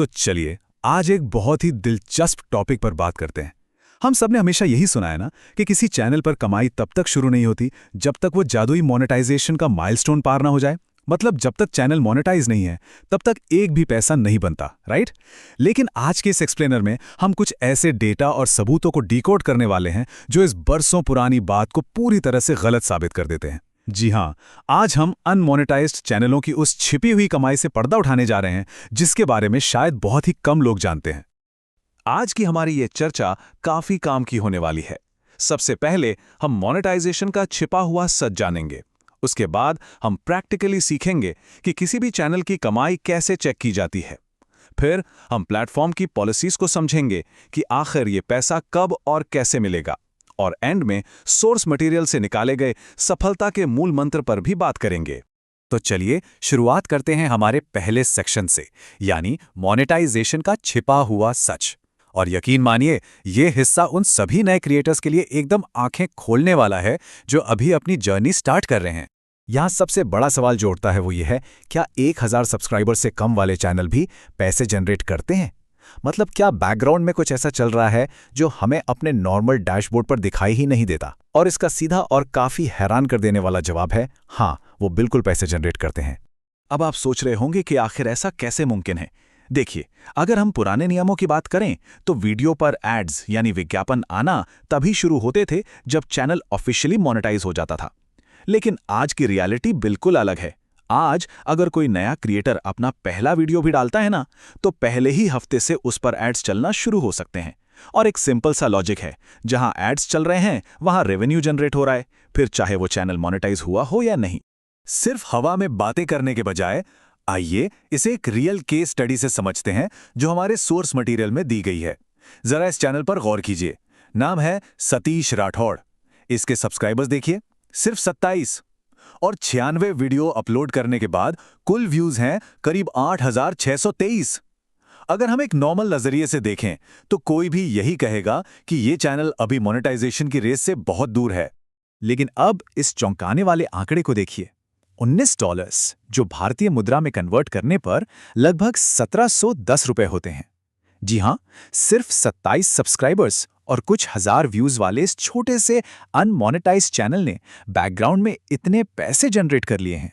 तो चलिए आज एक बहुत ही दिलचस्प टॉपिक पर बात करते हैं। हम सबने हमेशा यही सुना है ना कि किसी चैनल पर कमाई तब तक शुरू नहीं होती जब तक वो जादुई मोनेटाइजेशन का माइलस्टोन पार ना हो जाए। मतलब जब तक चैनल मोनेटाइज नहीं है तब तक एक भी पैसा नहीं बनता, राइट? लेकिन आज के इस एक्सप्लेनर में हम कुछ ऐसे डेटा और सबूतों को डिकोड करने वाले हैं जो इस बरसों पुरानी बात को पूरी तरह से गलत साबित कर देते हैं। जी हाँ, आज हम अनमोनेटाइज्ड चैनलों की उस छिपी हुई कमाई से पर्दा उठाने जा रहे हैं जिसके बारे में शायद बहुत ही कम लोग जानते हैं। आज की हमारी ये चर्चा काफी काम की होने वाली है। सबसे पहले हम मोनेटाइजेशन का छिपा हुआ सच जानेंगे। उसके बाद हम प्रैक्टिकली सीखेंगे कि किसी भी चैनल की कमाई कैसे चेक की जाती है। फिर हम प्लेटफॉर्म की पॉलिसीज को समझेंगे कि आखिर ये पैसा कब और कैसे मिलेगा। और एंड में सोर्स मटेरियल से निकाले गए सफलता के मूल मंत्र पर भी बात करेंगे। तो चलिए शुरुआत करते हैं हमारे पहले सेक्शन से, यानी मोनेटाइजेशन का छिपा हुआ सच। और यकीन मानिए, ये हिस्सा उन सभी नए क्रिएटर्स के लिए एकदम आंखें खोलने वाला है जो अभी अपनी जर्नी स्टार्ट कर रहे हैं। यहाँ सबसे बड़ा सवाल जो उठता है वो ये है, क्या 1000 सब्सक्राइबर से कम वाले चैनल भी पैसे जनरेट करते हैं? मतलब क्या बैकग्राउंड में कुछ ऐसा चल रहा है जो हमें अपने नॉर्मल डैशबोर्ड पर दिखाई ही नहीं देता? और इसका सीधा और काफी हैरान कर देने वाला जवाब है हाँ, वो बिल्कुल पैसे जनरेट करते हैं। अब आप सोच रहे होंगे कि आखिर ऐसा कैसे मुमकिन है। देखिए, अगर हम पुराने नियमों की बात करें तो वीडियो पर एड्स यानी विज्ञापन आना तभी शुरू होते थे जब चैनल ऑफिशियली मोनेटाइज हो जाता था। लेकिन आज की रियलिटी बिल्कुल अलग है। आज अगर कोई नया क्रिएटर अपना पहला वीडियो भी डालता है ना, तो पहले ही हफ्ते से उस पर एड्स चलना शुरू हो सकते हैं। और एक सिंपल सा लॉजिक है, जहां एड्स चल रहे हैं वहां रेवेन्यू जनरेट हो रहा है, फिर चाहे वो चैनल मोनेटाइज हुआ हो या नहीं। सिर्फ हवा में बातें करने के बजाय आइए इसे एक रियल केस स्टडी से समझते हैं जो हमारे सोर्स मटेरियल में दी गई है। जरा इस चैनल पर गौर कीजिए। नाम है सतीश राठौड़। इसके सब्सक्राइबर्स देखिए, सिर्फ 27 और 96 वीडियो अपलोड करने के बाद कुल व्यूज हैं करीब 8623। अगर हम एक नॉर्मल नजरिए से देखें तो कोई भी यही कहेगा कि ये चैनल अभी मोनेटाइजेशन की रेस से बहुत दूर है। लेकिन अब इस चौंकाने वाले आंकड़े को देखिए, $19, जो भारतीय मुद्रा में कन्वर्ट करने पर लगभग 1710 रुपए होते हैं। जी हां, सिर्फ 27 सब्सक्राइबर्स और कुछ हजार व्यूज वाले इस छोटे से अनमोनेटाइज्ड चैनल ने बैकग्राउंड में इतने पैसे जनरेट कर लिए हैं।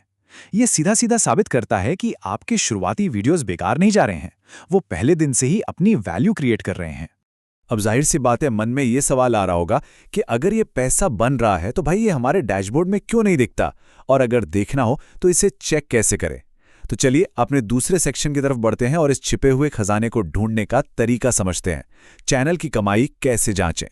ये सीधा सीधा साबित करता है कि आपके शुरुआती वीडियोस बेकार नहीं जा रहे हैं, वो पहले दिन से ही अपनी वैल्यू क्रिएट कर रहे हैं। अब जाहिर सी बात है, मन में ये सवाल आ रहा होगा कि अगर ये पैसा बन रहा है तो भाई ये हमारे डैशबोर्ड में क्यों नहीं दिखता, और अगर देखना हो तो इसे चेक कैसे करें। तो चलिए अपने दूसरे सेक्शन की तरफ बढ़ते हैं और इस छिपे हुए खजाने को ढूंढने का तरीका समझते हैं। चैनल की कमाई कैसे जांचें।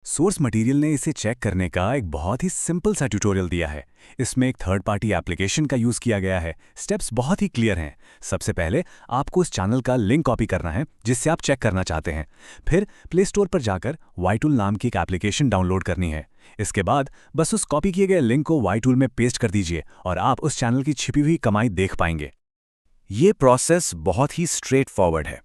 सोर्स मटेरियल ने इसे चेक करने का एक बहुत ही सिंपल सा ट्यूटोरियल दिया है। इसमें एक थर्ड पार्टी एप्लीकेशन का यूज किया गया है। स्टेप्स बहुत ही क्लियर हैं। सबसे पहले आपको उस चैनल का लिंक कॉपी करना है जिससे आप चेक करना चाहते हैं। फिर प्ले स्टोर पर जाकर वाईटूल नाम की एक एप्लीकेशन डाउनलोड करनी है। इसके बाद बस उस कॉपी किए गए लिंक को वाईटूल में पेस्ट कर दीजिए और आप उस चैनल की छिपी हुई कमाई देख पाएंगे। ये प्रोसेस बहुत ही स्ट्रेट फॉरवर्ड है।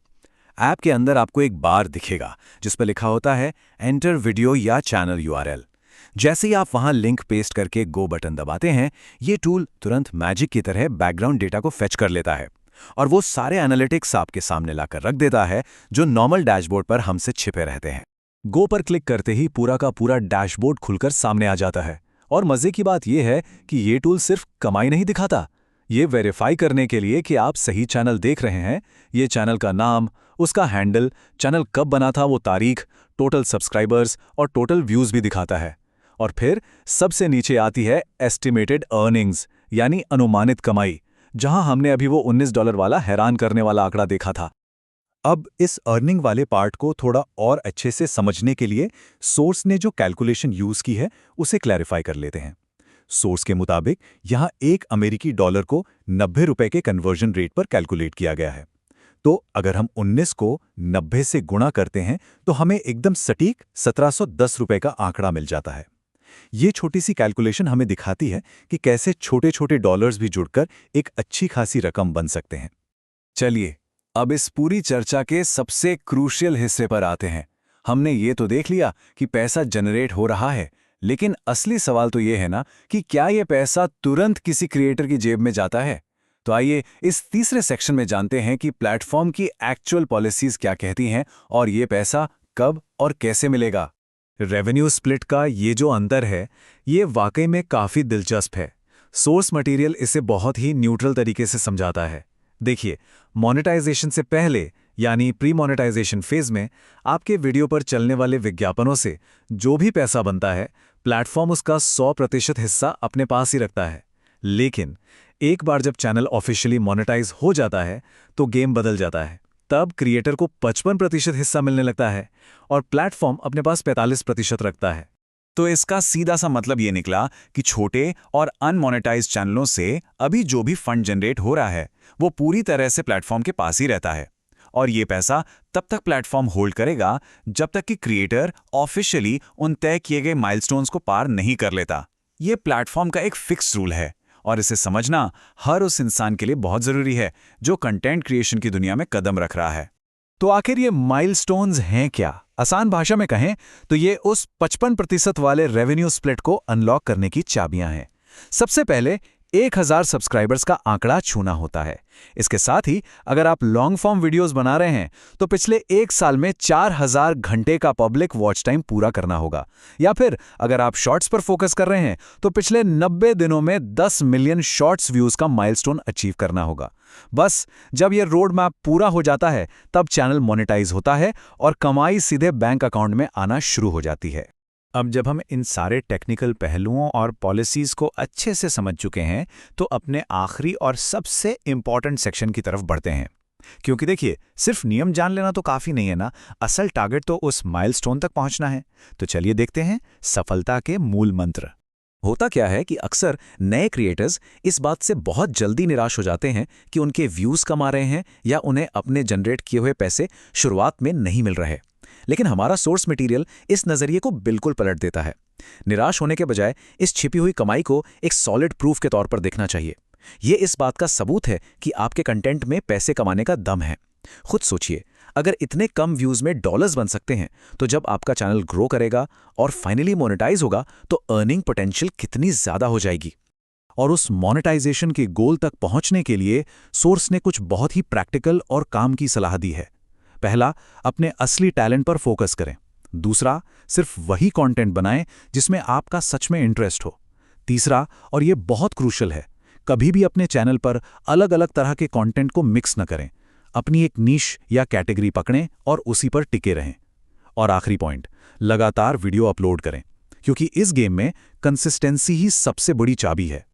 ऐप के अंदर आपको एक बार दिखेगा जिस पर लिखा होता है एंटर वीडियो या चैनल यूआरएल। जैसे ही आप वहां लिंक पेस्ट करके गो बटन दबाते हैं, ये टूल तुरंत मैजिक की तरह बैकग्राउंड डेटा को फेच कर लेता है और वो सारे एनालिटिक्स आपके सामने लाकर रख देता है जो नॉर्मल डैशबोर्ड पर हमसे छिपे रहते हैं। गो पर क्लिक करते ही पूरा का पूरा डैशबोर्ड खुलकर सामने आ जाता है। और मजे की बात यह है कि ये टूल सिर्फ कमाई नहीं दिखाता, ये वेरीफाई करने के लिए कि आप सही चैनल देख रहे हैं, ये चैनल का नाम, उसका हैंडल, चैनल कब बना था वो तारीख, टोटल सब्सक्राइबर्स और टोटल व्यूज भी दिखाता है। और फिर सबसे नीचे आती है एस्टिमेटेड अर्निंग्स यानी अनुमानित कमाई, जहां हमने अभी वो $19 वाला हैरान करने वाला आंकड़ा देखा था। अब इस अर्निंग वाले पार्ट को थोड़ा और अच्छे से समझने के लिए सोर्स ने जो कैलकुलेशन यूज की है उसे क्लैरिफाई कर लेते हैं। सोर्स के मुताबिक यहां एक अमेरिकी डॉलर को 90 रुपए के कन्वर्जन रेट पर कैलकुलेट किया गया है। तो अगर हम 19 को 90 से गुणा करते हैं तो हमें एकदम सटीक 1710 रुपए का आंकड़ा मिल जाता है। ये छोटी सी कैलकुलेशन हमें दिखाती है कि कैसे छोटे छोटे डॉलर्स भी जुड़कर एक अच्छी खासी रकम बन सकते हैं। चलिए अब इस पूरी चर्चा के सबसे क्रूशियल हिस्से पर आते हैं। हमने ये तो देख लिया कि पैसा जनरेट हो रहा है, लेकिन असली सवाल तो ये है ना कि क्या ये पैसा तुरंत किसी क्रिएटर की जेब में जाता है? तो आइए इस तीसरे सेक्शन में जानते हैं कि प्लेटफॉर्म की एक्चुअल पॉलिसीज क्या कहती हैं और ये पैसा कब और कैसे मिलेगा। रेवेन्यू स्प्लिट का ये जो अंतर है, ये वाकई में काफ़ी दिलचस्प है। सोर्स मटेरियल इसे बहुत ही न्यूट्रल तरीके से समझाता है। देखिए, मोनेटाइजेशन से पहले यानी प्री मोनेटाइजेशन फेज में आपके वीडियो पर चलने वाले विज्ञापनों से जो भी पैसा बनता है, प्लेटफॉर्म उसका 100% हिस्सा अपने पास ही रखता है। लेकिन एक बार जब चैनल ऑफिशियली मोनेटाइज हो जाता है तो गेम बदल जाता है। तब क्रिएटर को 55% हिस्सा मिलने लगता है और प्लेटफॉर्म अपने पास 45% रखता है। तो इसका सीधा सा मतलब ये निकला कि छोटे और अनमोनेटाइज्ड चैनलों से अभी जो भी फंड जनरेट हो रहा है वो पूरी तरह से प्लेटफॉर्म के पास ही रहता है और ये पैसा तब तक प्लेटफॉर्म होल्ड करेगा जब तक कि क्रिएटर ऑफिशियली उन तय किए गए माइलस्टोन्स को पार नहीं कर लेता। ये प्लेटफॉर्म का एक फिक्स रूल है और इसे समझना हर उस इंसान के लिए बहुत जरूरी है जो कंटेंट क्रिएशन की दुनिया में कदम रख रहा है। तो आखिर ये माइलस्टोन्स हैं क्या? आसान भाषा में कहें तो ये उस 55% वाले रेवेन्यू स्प्लिट को अनलॉक करने की चाबियां हैं। सबसे पहले 1000 सब्सक्राइबर्स का आंकड़ा छूना होता है। इसके साथ ही अगर आप लॉन्ग फॉर्म वीडियोस बना रहे हैं तो पिछले 1 साल में 4000 घंटे का पब्लिक वॉच टाइम पूरा करना होगा। या फिर अगर आप शॉर्ट्स पर फोकस कर रहे हैं तो पिछले 90 दिनों में 10 मिलियन शॉर्ट्स व्यूज का माइलस्टोन अचीव करना होगा। बस जब यह रोड मैप पूरा हो जाता है तब चैनल मोनेटाइज होता है और कमाई सीधे बैंक अकाउंट में आना शुरू हो जाती है। अब जब हम इन सारे टेक्निकल पहलुओं और पॉलिसीज को अच्छे से समझ चुके हैं तो अपने आखिरी और सबसे इंपॉर्टेंट सेक्शन की तरफ बढ़ते हैं। क्योंकि देखिए, सिर्फ नियम जान लेना तो काफ़ी नहीं है ना, असल टारगेट तो उस माइलस्टोन तक पहुंचना है। तो चलिए देखते हैं सफलता के मूल मंत्र। होता क्या है कि अक्सर नए क्रिएटर्स इस बात से बहुत जल्दी निराश हो जाते हैं कि उनके व्यूज़ कम आ रहे हैं या उन्हें अपने जनरेट किए हुए पैसे शुरुआत में नहीं मिल रहे। लेकिन हमारा सोर्स मटेरियल इस नज़रिए को बिल्कुल पलट देता है। निराश होने के बजाय इस छिपी हुई कमाई को एक सॉलिड प्रूफ के तौर पर देखना चाहिए। ये इस बात का सबूत है कि आपके कंटेंट में पैसे कमाने का दम है। खुद सोचिए, अगर इतने कम व्यूज़ में डॉलर्स बन सकते हैं तो जब आपका चैनल ग्रो करेगा और फाइनली मोनेटाइज होगा तो अर्निंग पोटेंशियल कितनी ज़्यादा हो जाएगी। और उस मोनेटाइजेशन के गोल तक पहुंचने के लिए सोर्स ने कुछ बहुत ही प्रैक्टिकल और काम की सलाह दी है। पहला, अपने असली टैलेंट पर फोकस करें। दूसरा, सिर्फ वही कंटेंट बनाएं जिसमें आपका सच में इंटरेस्ट हो। तीसरा, और ये बहुत क्रूशियल है, कभी भी अपने चैनल पर अलग अलग तरह के कंटेंट को मिक्स न करें। अपनी एक नीश या कैटेगरी पकड़ें और उसी पर टिके रहें। और आखिरी पॉइंट, लगातार वीडियो अपलोड करें, क्योंकि इस गेम में कंसिस्टेंसी ही सबसे बड़ी चाबी है।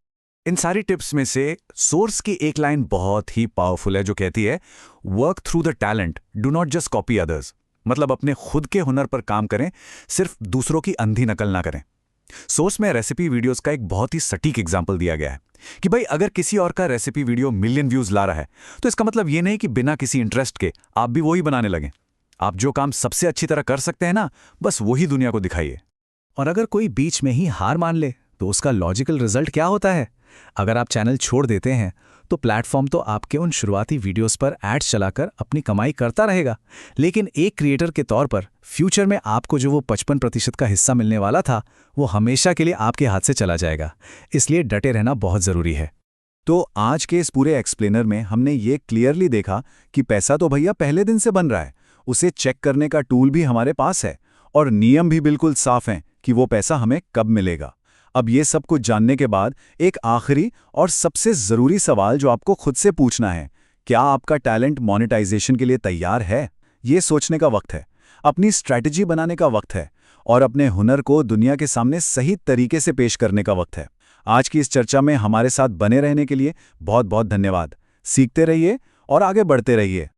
इन सारी टिप्स में से सोर्स की एक लाइन बहुत ही पावरफुल है जो कहती है, work through the talent, do not just copy others. मतलब अपने खुद के हुनर पर काम करें, सिर्फ दूसरों की अंधी नकल ना करें। सोर्स में रेसिपी वीडियोस का एक बहुत ही सटीक एग्जाम्पल दिया गया है कि भाई अगर किसी और का रेसिपी वीडियो मिलियन व्यूज ला रहा है तो इसका मतलब ये नहीं कि बिना किसी इंटरेस्ट के आप भी वही बनाने लगें। आप जो काम सबसे अच्छी तरह कर सकते हैं ना, बस वही दुनिया को दिखाइए। और अगर कोई बीच में ही हार मान ले तो उसका लॉजिकल रिजल्ट क्या होता है? अगर आप चैनल छोड़ देते हैं तो प्लेटफॉर्म तो आपके उन शुरुआती वीडियोस पर एड्स चलाकर अपनी कमाई करता रहेगा, लेकिन एक क्रिएटर के तौर पर फ्यूचर में आपको जो वो 55% का हिस्सा मिलने वाला था वो हमेशा के लिए आपके हाथ से चला जाएगा। इसलिए डटे रहना बहुत ज़रूरी है। तो आज के इस पूरे एक्सप्लेनर में हमने ये क्लियरली देखा कि पैसा तो भैया पहले दिन से बन रहा है, उसे चेक करने का टूल भी हमारे पास है और नियम भी बिल्कुल साफ हैं कि वो पैसा हमें कब मिलेगा। अब ये सब कुछ जानने के बाद एक आखिरी और सबसे ज़रूरी सवाल जो आपको खुद से पूछना है, क्या आपका टैलेंट मोनेटाइजेशन के लिए तैयार है? ये सोचने का वक्त है, अपनी स्ट्रैटेजी बनाने का वक्त है और अपने हुनर को दुनिया के सामने सही तरीके से पेश करने का वक्त है। आज की इस चर्चा में हमारे साथ बने रहने के लिए बहुत बहुत धन्यवाद। सीखते रहिए और आगे बढ़ते रहिए।